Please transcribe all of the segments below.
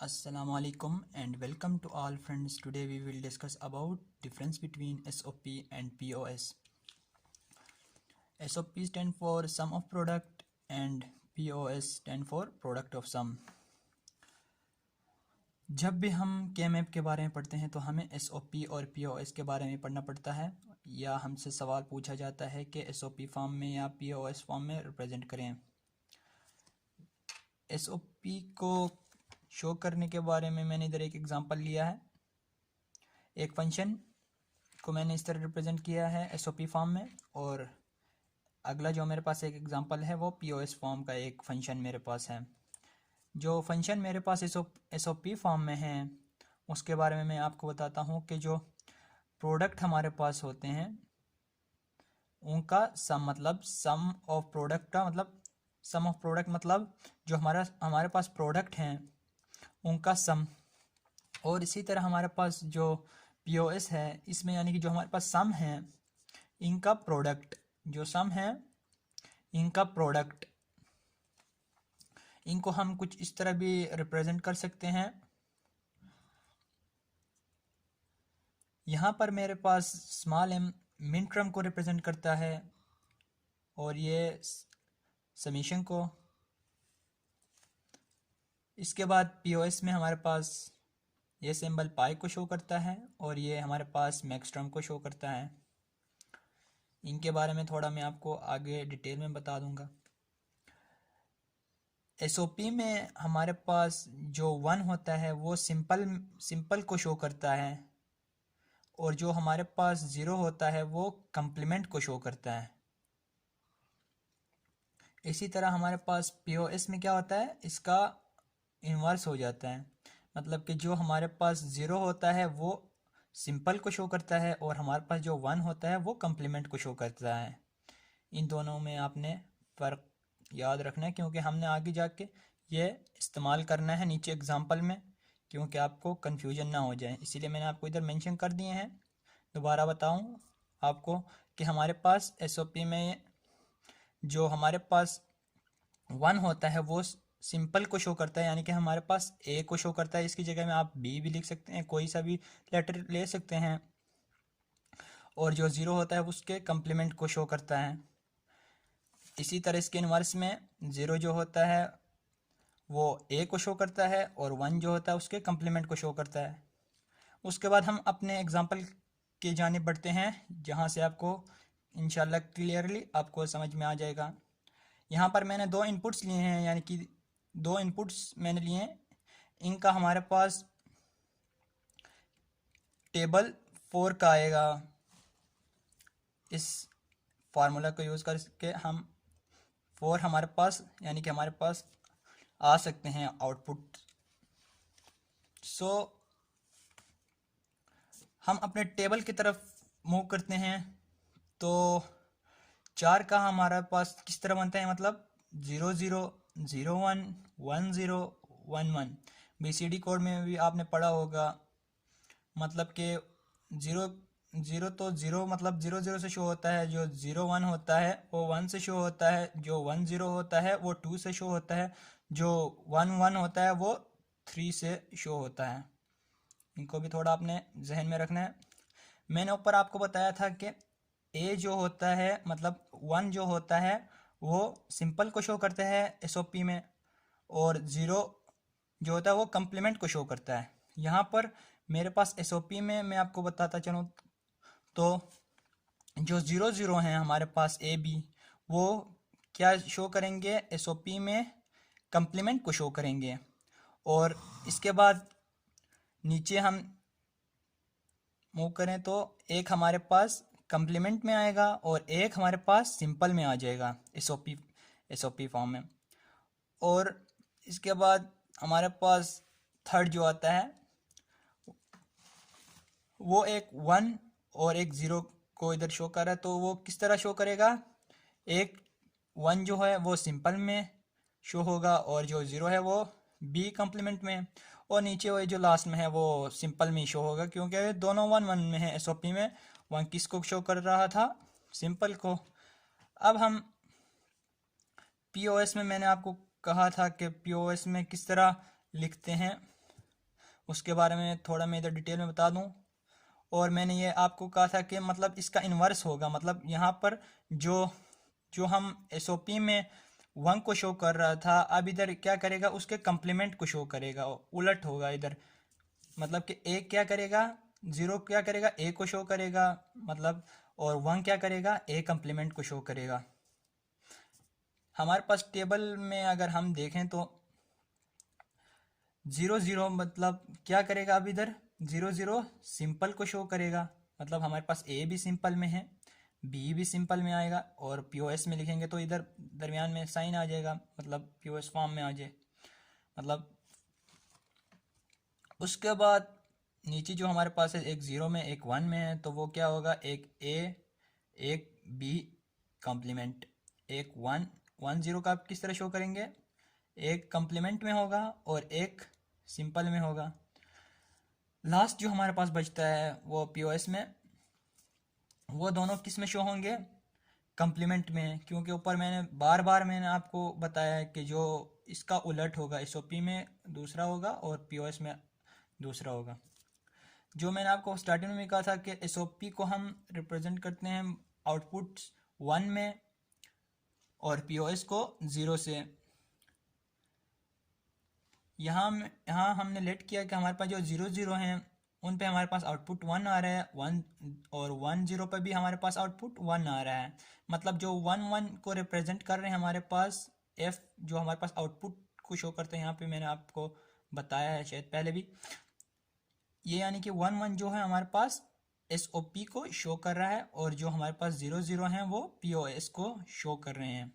Assalamualaikum and welcome to all friends. Today we will discuss about difference between SOP and POS. SOP stand for sum of product and POS stand for product of sum. जब भी हम KMAP के बारे में पढ़ते हैं तो हमें SOP और POS के बारे में पढ़ना पड़ता है या हमसे सवाल पूछा जाता है कि SOP फॉर्म में या POS फॉर्म में रिप्रेजेंट करें। SOP को शो करने के बारे में मैंने इधर एक एग्जांपल लिया है। एक फंक्शन को मैंने इस तरह रिप्रेजेंट किया है SOP फॉर्म में, और अगला जो मेरे पास एक एग्जांपल है वो POS फॉर्म का एक फंक्शन मेरे पास है। जो फंक्शन मेरे पास SOP फॉर्म में है उसके बारे में मैं आपको बताता हूँ कि जो प्रोडक्ट हमारे पास होते हैं उनका सम, मतलब सम ऑफ प्रोडक्ट का मतलब सम ऑफ प्रोडक्ट मतलब जो हमारे पास प्रोडक्ट हैं उनका सम। और इसी तरह हमारे पास जो POS है इसमें यानी कि जो हमारे पास सम है इनका प्रोडक्ट, जो सम है इनका प्रोडक्ट, इनको हम कुछ इस तरह भी रिप्रेजेंट कर सकते हैं। यहाँ पर मेरे पास स्मॉल m मिन टर्म को रिप्रेजेंट करता है और ये समीशन को। इसके बाद POS में हमारे पास ये सिंबल पाई को शो करता है और ये हमारे पास मैक्स टर्म को शो करता है। इनके बारे में थोड़ा मैं आपको आगे डिटेल में बता दूंगा। SOP में हमारे पास जो 1 होता है वो सिंपल को शो करता है और जो हमारे पास 0 होता है वो कंप्लीमेंट को शो करता है। इसी तरह हमारे पास POS में क्या होता है, इसका इन्वर्स हो जाता है, मतलब कि जो हमारे पास 0 होता है वो सिंपल को शो करता है और हमारे पास जो 1 होता है वो कंप्लीमेंट को शो करता है। इन दोनों में आपने फ़र्क याद रखना है क्योंकि हमने आगे जाके ये इस्तेमाल करना है नीचे एग्जांपल में, क्योंकि आपको कन्फ्यूजन ना हो जाए, इसीलिए मैंने आपको इधर मेंशन कर दिए हैं। दोबारा बताऊं आपको कि हमारे पास SOP में जो हमारे पास 1 होता है वो सिंपल को शो करता है, यानी कि हमारे पास A को शो करता है। इसकी जगह में आप B भी लिख सकते हैं, कोई सा भी लेटर ले सकते हैं। और जो 0 होता है उसके कंप्लीमेंट को शो करता है। इसी तरह इसके इन्वर्स में 0 जो होता है वो A को शो करता है और 1 जो होता है उसके कंप्लीमेंट को शो करता है। उसके बाद हम अपने एग्जांपल की जानिब बढ़ते हैं जहाँ से आपको इंशाल्लाह क्लियरली आपको समझ में आ जाएगा। यहाँ पर मैंने 2 इनपुट्स लिए हैं, यानी कि 2 इनपुट्स मैंने लिए हैं। इनका हमारे पास टेबल 4 का आएगा। इस फार्मूला को यूज़ करके हम 4 हमारे पास यानी कि हमारे पास आ सकते हैं आउटपुट। सो हम अपने टेबल की तरफ मूव करते हैं तो 4 का हमारे पास किस तरह बनता है, मतलब 0 0 0 1 1 0 1 1। BCD कोड में भी आपने पढ़ा होगा, मतलब कि 0 0 तो 0 मतलब 0 0 से शो होता है, जो 0 1 होता है वो 1 से शो होता है, जो 1 0 होता है वो 2 से शो होता है, जो 1 1 होता है वो 3 से शो होता है। इनको भी थोड़ा आपने जहन में रखना है। मैंने ऊपर आपको बताया था कि A जो होता है मतलब 1 जो होता है वो सिंपल को शो करता है SOP में, और 0 जो होता है वो कंप्लीमेंट को शो करता है। यहाँ पर मेरे पास SOP में मैं आपको बताता चलूँ तो जो 0 0 हैं हमारे पास A B वो क्या शो करेंगे, SOP में कंप्लीमेंट को शो करेंगे। और इसके बाद नीचे हम मूव करें तो एक हमारे पास कंप्लीमेंट में आएगा और एक हमारे पास सिंपल में आ जाएगा SOP फॉर्म में। और इसके बाद हमारे पास थर्ड जो आता है वो एक 1 और एक 0 को इधर शो कर रहा है। तो वो किस तरह शो करेगा, एक 1 जो है वो सिंपल में शो होगा और जो 0 है वो B कंप्लीमेंट में, और नीचे वो जो लास्ट में है वो सिंपल में शो होगा, क्योंकि दोनों 1 1 में है। SOP में 1 किसको शो कर रहा था, सिंपल को। अब हम POS में मैंने आपको कहा था कि POS में किस तरह लिखते हैं, उसके बारे में थोड़ा मैं इधर डिटेल में बता दूं। और मैंने ये आपको कहा था कि मतलब इसका इन्वर्स होगा, मतलब यहाँ पर जो जो हम एसओपी में 1 को शो कर रहा था, अब इधर क्या करेगा, उसके कंप्लीमेंट को शो करेगा, उलट होगा इधर। मतलब कि ए क्या करेगा, 0 क्या करेगा, ए को शो करेगा, मतलब, और 1 क्या करेगा, ए कंप्लीमेंट को शो करेगा। हमारे पास टेबल में अगर हम देखें तो 0 0 मतलब क्या करेगा, अब इधर 0 0 सिंपल को शो करेगा, मतलब हमारे पास ए भी सिंपल में है, बी भी सिंपल में आएगा, और पीओएस में लिखेंगे तो इधर दरमियान में साइन आ जाएगा, मतलब पीओएस फॉर्म में आ जाए। मतलब उसके बाद नीचे जो हमारे पास है, एक 0 में एक 1 में है, तो वो क्या होगा, एक ए एक बी कॉम्प्लीमेंट, एक 1 1 0 का आप किस तरह शो करेंगे, एक कॉम्प्लीमेंट में होगा और एक सिंपल में होगा। लास्ट जो हमारे पास बचता है वो पीओएस में, वो दोनों किस में शो होंगे, कॉम्प्लीमेंट में, क्योंकि ऊपर मैंने आपको बताया है कि जो इसका उलट होगा, एसओपी में दूसरा होगा और पीओएस में दूसरा होगा। जो मैंने आपको स्टार्टिंग में कहा था कि एसओपी को हम रिप्रेजेंट करते हैं आउटपुट 1 में और पीओएस को 0 से। यहाँ हमने लेट किया कि हमारे पास जो 0 0 हैं उन पे हमारे पास आउटपुट 1 आ रहा है, 1, और 1 0 पर भी हमारे पास आउटपुट 1 आ रहा है। मतलब जो 1 1 को रिप्रेजेंट कर रहे हैं हमारे पास एफ, जो हमारे पास आउटपुट को शो करते हैं, यहाँ पे मैंने आपको बताया है शायद पहले भी, ये यानी कि 1 1 जो है हमारे पास एसओपी को शो कर रहा है, और जो हमारे पास 0 0 हैं वो पीओएस को शो कर रहे हैं।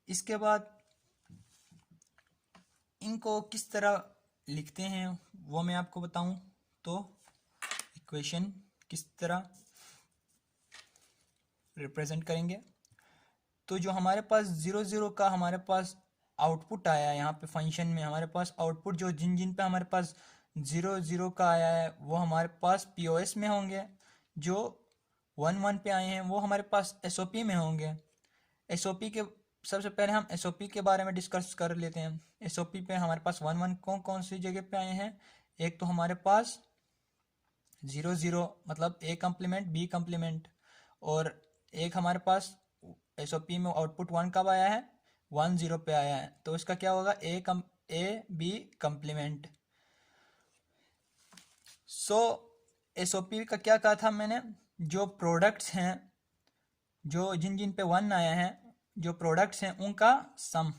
इसके बाद इनको किस तरह लिखते हैं वो मैं आपको बताऊं, तो इक्वेशन किस तरह रिप्रेजेंट करेंगे। तो जो हमारे पास 0 0 का हमारे पास आउटपुट आया है, यहाँ पे फंक्शन में हमारे पास आउटपुट जो जिन जिन पे हमारे पास 0 0 का आया है वो हमारे पास पीओएस में होंगे, जो 1 1 पे आए हैं वो हमारे पास एसओपी में होंगे। एसओपी के सबसे पहले हम एसओपी के बारे में डिस्कस कर लेते हैं। एसओपी पे हमारे पास 1 1 कौन कौन सी जगह पे आए हैं, एक तो हमारे पास 0 0 मतलब ए कम्प्लीमेंट बी कम्प्लीमेंट, और एक हमारे पास एसओपी में आउटपुट 1 कब आया है, 1 0 पे आया है, तो इसका क्या होगा, A B complement. So SOP का क्या कहा था मैंने, जो प्रोडक्ट्स हैं, जो जिन जिन पे 1 आया है, जो प्रोडक्ट्स हैं उनका सम,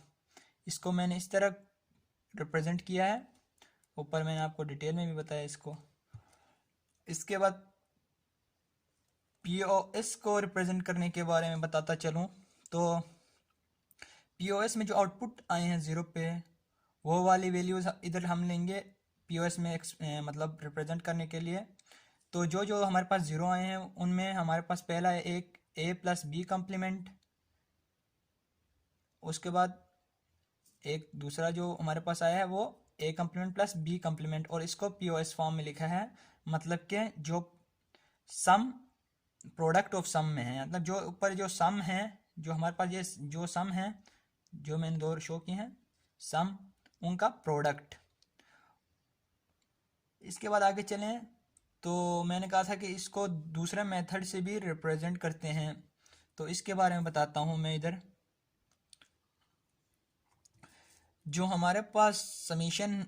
इसको मैंने इस तरह रिप्रेजेंट किया है, ऊपर मैंने आपको डिटेल में भी बताया इसको। इसके बाद पीओएस को रिप्रेजेंट करने के बारे में बताता चलूँ, तो पीओएस में जो आउटपुट आए हैं 0 पे, वो वाली वैल्यूज़ इधर हम लेंगे पीओएस में मतलब रिप्रेजेंट करने के लिए। तो जो जो हमारे पास 0 आए हैं उनमें हमारे पास पहला है एक ए प्लस बी कम्प्लीमेंट, उसके बाद एक दूसरा जो हमारे पास आया है वो A complement plus B complement, और इसको पीओएस फॉर्म में लिखा है, मतलब कि जो सम प्रोडक्ट ऑफ सम में है, मतलब जो ऊपर जो सम है, जो हमारे पास ये जो सम है जो मैंने दो शो किए हैं सम, उनका प्रोडक्ट। इसके बाद आगे चलें तो मैंने कहा था कि इसको दूसरे मेथड से भी रिप्रेजेंट करते हैं, तो इसके बारे में बताता हूँ मैं इधर। जो हमारे पास समीशन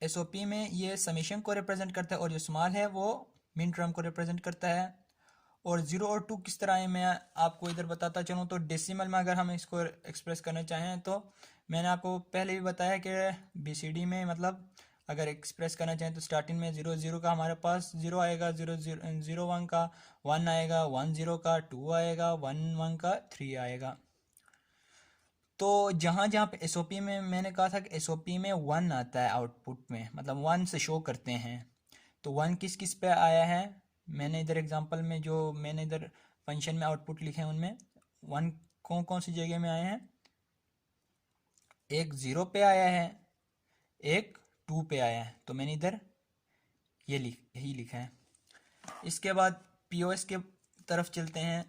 एसओपी में ये समीशन को रिप्रेजेंट करता है, और जो स्मॉल है वो मिन टर्म को रिप्रेजेंट करता है। और 0 और 2 किस तरह है मैं आपको इधर बताता चलूँ, तो डेसिमल में अगर हम इसको एक्सप्रेस करना चाहें तो मैंने आपको पहले भी बताया कि बीसीडी में मतलब अगर एक्सप्रेस करना चाहें तो स्टार्टिंग में 0 0 का हमारे पास 0 आएगा, 0 0 0 1 का 1 आएगा, 1 0 का 2 आएगा, 1 1 का 3 आएगा। तो जहाँ जहाँ पे एसओपी में मैंने कहा था कि एसओपी में 1 आता है आउटपुट में, मतलब 1 से शो करते हैं, तो 1 किस किस पे आया है, मैंने इधर एग्जांपल में जो मैंने इधर फंक्शन में आउटपुट लिखे हैं उनमें 1 कौन कौन सी जगह में आए हैं, एक 0 पे आया है, एक 2 पे आया है, तो मैंने इधर ये यही लिखा है। इसके बाद पीओएस के तरफ चलते हैं,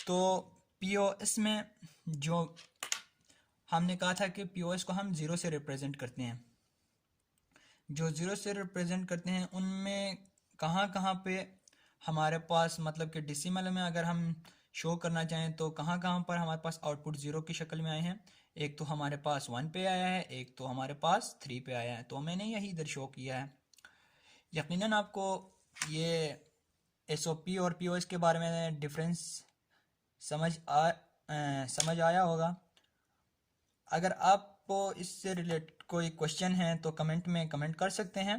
तो पीओएस में जो हमने कहा था कि पीओएस को हम ज़ीरो से रिप्रेजेंट करते हैं। जो ज़ीरो से रिप्रेजेंट करते हैं उनमें कहाँ कहाँ पे हमारे पास मतलब कि डेसिमल में अगर हम शो करना चाहें तो कहाँ कहाँ पर हमारे पास आउटपुट ज़ीरो की शक्ल में आए हैं। एक तो हमारे पास 1 पे आया है, एक तो हमारे पास 3 पे आया है, तो मैंने यही इधर शो किया है। यकीनन आपको ये एसओपी और पीओएस के बारे में डिफरेंस समझ आया होगा। अगर आपको इससे रिलेटेड कोई क्वेश्चन है तो कमेंट में कमेंट कर सकते हैं।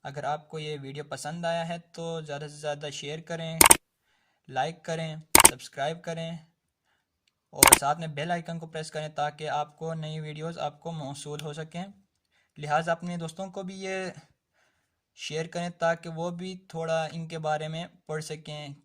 अगर आपको ये वीडियो पसंद आया है तो ज़्यादा से ज़्यादा शेयर करें, लाइक करें, सब्सक्राइब करें और साथ में बेल आइकन को प्रेस करें ताकि आपको नई वीडियोस आपको मौसूल हो सकें। लिहाजा अपने दोस्तों को भी ये शेयर करें ताकि वो भी थोड़ा इनके बारे में पढ़ सकें।